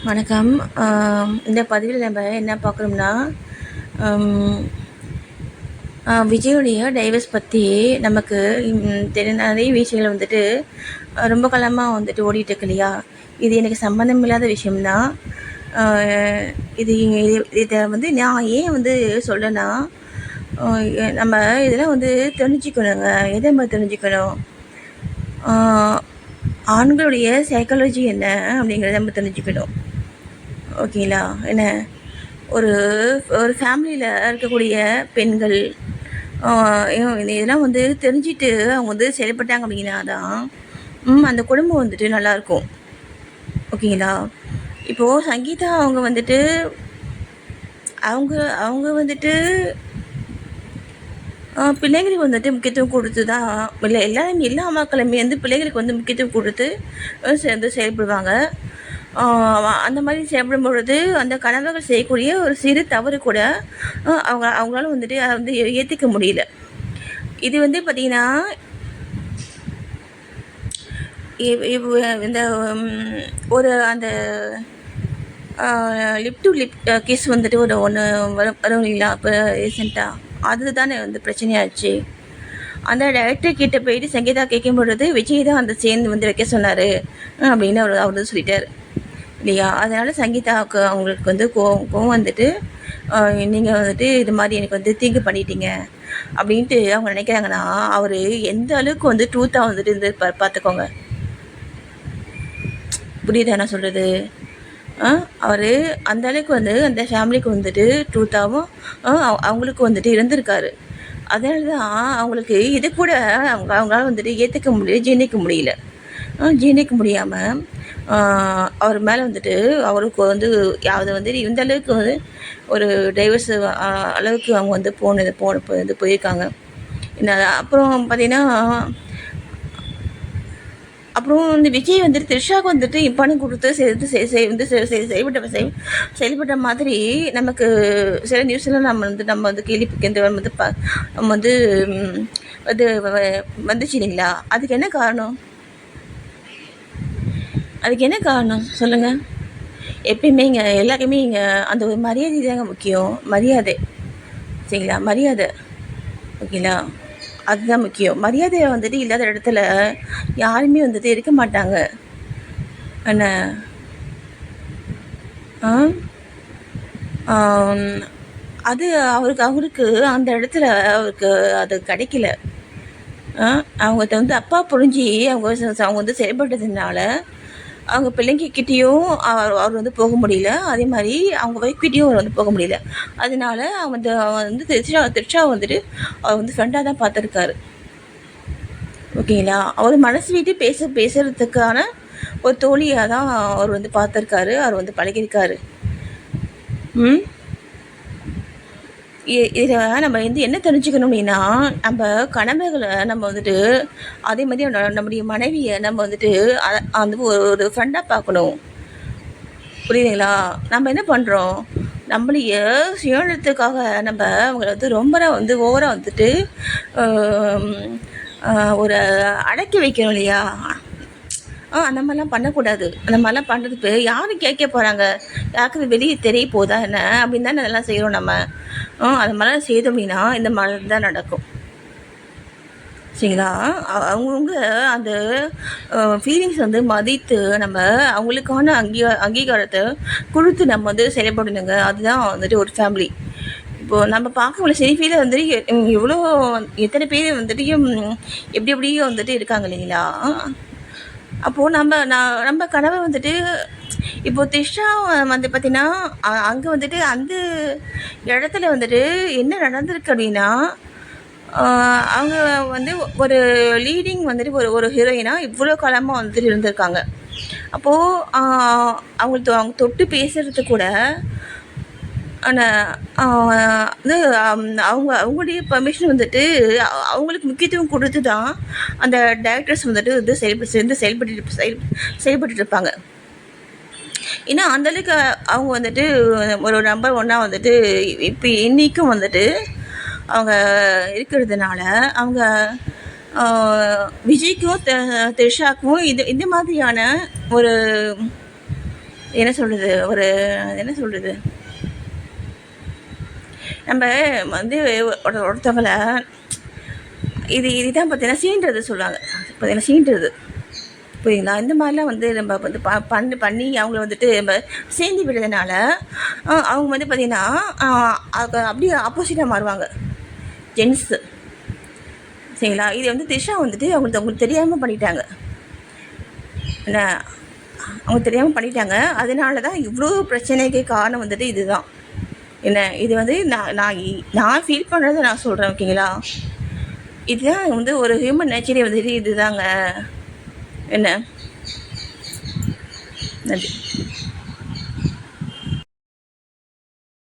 வணக்கம். இந்த பதிவில் நம்ம என்ன பார்க்குறோம்னா, அம், விஜயுடைய டைவர்ஸ் பற்றி நமக்கு நிறைய விஷயங்கள் வந்துட்டு ரொம்ப காலமாக வந்துட்டு ஓடிட்டு இருக்கு இல்லையா? இது எனக்கு சம்மந்தம் இல்லாத விஷயம்தான். இது இதை வந்து நான் ஏன் வந்து சொல்கிறேன்னா, நம்ம இதெல்லாம் வந்து தெரிஞ்சுக்கணுங்க. எதை நம்ம தெரிஞ்சுக்கணும்? ஆண்களுடைய சைக்காலஜி என்ன அப்படிங்கிறத நம்ம தெரிஞ்சுக்கணும். ஓகேங்களா? என்ன ஒரு ஒரு ஃபேமிலியில் இருக்கக்கூடிய பெண்கள் இதெல்லாம் வந்து தெரிஞ்சுட்டு அவங்க வந்து செயல்பட்டாங்க அப்படின்னா தான் அந்த குடும்பம் வந்துட்டு நல்லாயிருக்கும். ஓகேங்களா? இப்போது சங்கீதா அவங்க வந்துட்டு அவங்க அவங்க வந்துட்டு பிள்ளைங்களுக்கு வந்துட்டு முக்கியத்துவம் கொடுத்து தான் இல்லை எல்லா அம்மாக்களுமே வந்து பிள்ளைகளுக்கு வந்து முக்கியத்துவம் கொடுத்து சேர்ந்து செயல்படுவாங்க. அந்த மாதிரி செயல்படும் பொழுது அந்த கணவர்கள் செய்யக்கூடிய ஒரு சிறு தவறு கூட அவங்களால வந்துட்டு அதை வந்து ஏற்றுக்க முடியல. இது வந்து பார்த்திங்கன்னா இந்த ஒரு அந்த லிப் டு லிப் கிஸ் வந்துட்டு ஒன்று வரும் இல்லைங்களா? இப்போ ரீசெண்டாக அதுதானே வந்து பிரச்சனையாச்சு. அந்த டைரக்டர் கிட்ட போயிட்டு சங்கீதா கேட்கும் பொழுது விஜய் தான் அந்த சேர்ந்து வந்து வைக்க சொன்னார் அப்படின்னு அவர் வந்து சொல்லிட்டார் இல்லையா? அதனால் சங்கீதாவுக்கு அவங்களுக்கு வந்து கோவம் வந்துட்டு நீங்கள் வந்துட்டு இது மாதிரி எனக்கு வந்து தீங்கு பண்ணிட்டீங்க அப்படின்ட்டு அவங்க நினைக்கிறாங்கன்னா அவர் எந்த அளவுக்கு வந்து ட்ரூத்தாக வந்துட்டு இருந்து பார்த்துக்கோங்க. புரியுதா என்ன சொல்கிறது? அவர் அந்த அளவுக்கு வந்து அந்த ஃபேமிலிக்கு வந்துட்டு ட்ரூத்தாகவும் அவங்களுக்கு வந்துட்டு இருந்திருக்காரு. அதனால தான் அவங்களுக்கு இது கூட அவங்களால வந்துட்டு ஏற்றுக்க முடியல, ஜீர்ணிக்க முடியாமல் அவர் மேலே வந்துட்டு அவருக்கு வந்து அதை வந்து இந்த அளவுக்கு வந்து ஒரு டைவர்ஸ் அளவுக்கு அவங்க வந்து போயிருக்காங்க. அப்புறம் பார்த்திங்கன்னா அப்புறம் இந்த விஜய் வந்துட்டு த்ரிஷாவுக்கு வந்துட்டு பணம் கொடுத்து செயல்பட்ட மாதிரி நமக்கு சில நியூஸ்லாம் நம்ம வந்து கேள்விப்பட்டு வந்து நம்ம வந்து இது வந்துச்சு இல்லைங்களா? அதுக்கு என்ன காரணம் சொல்லுங்கள். எப்பயுமே இங்கே எல்லாருக்குமே இங்கே அந்த ஒரு மரியாதை தாங்க முக்கியம். மரியாதை, சரிங்களா? மரியாதை, ஓகேங்களா? அதுதான் முக்கியம். மரியாதை வந்துட்டு இல்லாத இடத்துல யாருமே வந்துட்டு இருக்க மாட்டாங்க. என்ன அது அவருக்கு அந்த இடத்துல அவருக்கு அது கிடைக்கல. அவங்க வந்து அப்பா புரிஞ்சு அவங்க வந்து செயல்பட்டதுனால அவங்க பிள்ளைங்கக்கிட்டேயும் அவர் வந்து போக முடியல. அதே மாதிரி அவங்க ஒய்ஃப்கிட்டேயும் அவர் வந்து போக முடியல. அதனால அவன் வந்து த்ரிஷா வந்துட்டு அவர் வந்து ஃப்ரெண்டாக தான் பார்த்துருக்காரு. ஓகேங்களா? அவர் மனசு விட்டு பேசுறதுக்கான ஒரு தோழியாக தான் அவர் வந்து பார்த்துருக்காரு, அவர் வந்து பழகியிருக்காரு. இதில் நம்ம வந்து என்ன தெரிஞ்சுக்கணும் அப்படின்னா, நம்ம கணவர்களை நம்ம வந்துட்டு அதே மாதிரி நம்முடைய மனைவியை நம்ம வந்துட்டு அந்த ஒரு ஃப்ரெண்டாக பார்க்கணும். புரியுதுங்களா? நம்ம என்ன பண்ணுறோம், நம்மளைய சுயநலத்துக்காக நம்ம அவங்கள வந்து ரொம்ப வந்து ஓவராக வந்துட்டு ஒரு அடக்கி வைக்கிறோம் இல்லையா? அந்த மாதிரிலாம் பண்ணக்கூடாது. அந்த மாதிரிலாம் பண்ணுறதுக்கு யாரும் கேட்க போகிறாங்க? யாருக்கும் வெளியே தெரிய போதா என்ன அப்படின்னு தானே அதெல்லாம் செய்கிறோம் நம்ம. அது மாதிரிலாம் செய்தோம் அப்படின்னா இந்த மாதிரி தான் நடக்கும், சரிங்களா? அவங்கவுங்க அந்த ஃபீலிங்ஸ் வந்து மதித்து நம்ம அவங்களுக்கான அங்கீகாரத்தை கொடுத்து நம்ம வந்து செயல்படணுங்க. அதுதான் வந்துட்டு ஒரு ஃபேமிலி. இப்போது நம்ம பார்க்க செல்ஃபியில் வந்துட்டு எவ்வளோ எத்தனை பேர் வந்துட்டு எப்படி எப்படியும் வந்துட்டு இருக்காங்க இல்லைங்களா? அப்போது நம்ம கனவை வந்துட்டு இப்போது த்ரிஷா வந்து பார்த்திங்கன்னா அங்கே வந்துட்டு அந்த இடத்துல வந்துட்டு என்ன நடந்திருக்கு அப்படின்னா, அவங்க வந்து ஒரு லீடிங் வந்துட்டு ஒரு ஹீரோயினாக இவ்வளோ காலமாக வந்துட்டு இருந்திருக்காங்க. அப்போது அவங்க தொட்டு பேசுகிறது கூட வந்து அவங்களுடைய பெர்மிஷன் வந்துட்டு அவங்களுக்கு முக்கியத்துவம் கொடுத்து தான் அந்த டைரக்டர்ஸ் வந்துட்டு வந்து செயல்பட்டு இருப்பாங்க. ஏன்னா அந்தளவுக்கு அவங்க வந்துட்டு ஒரு நம்பர் ஒன்னாக வந்துட்டு இப்போ இன்றைக்கும் வந்துட்டு அவங்க இருக்கிறதுனால அவங்க விஜய்க்கும் த்ரிஷாக்கும் இந்த மாதிரியான ஒரு என்ன சொல்கிறது, ஒரு என்ன சொல்கிறது, நம்ம வந்து ஒருத்தவங்களை இதுதான் பார்த்தீங்கன்னா சீன்றது சொல்லுவாங்க. பார்த்தீங்கன்னா சீன்றது, புரியுங்களா? இந்த மாதிரிலாம் வந்து நம்ம வந்து பண்ணி அவங்கள வந்துட்டு நம்ம சேர்ந்து விடுறதுனால அவங்க வந்து பார்த்திங்கன்னா அப்படியே ஆப்போசிட்டாக மாறுவாங்க ஜென்ஸு. சரிங்களா? இது வந்து திஷா வந்துட்டு அவங்களுக்கு தெரியாமல் பண்ணிட்டாங்க. என்ன, அவங்க தெரியாமல் பண்ணிட்டாங்க. அதனால தான் இவ்வளோ பிரச்சனைக்கு காரணம் வந்துட்டு இதுதான். என்ன, இது வந்து நான் ஃபீல் பண்ணுறதை நான் சொல்கிறேன், ஓகேங்களா? இதுதான் வந்து ஒரு ஹியூமன் நேச்சரே வந்துட்டு இதுதாங்க. என்ன, நன்றி.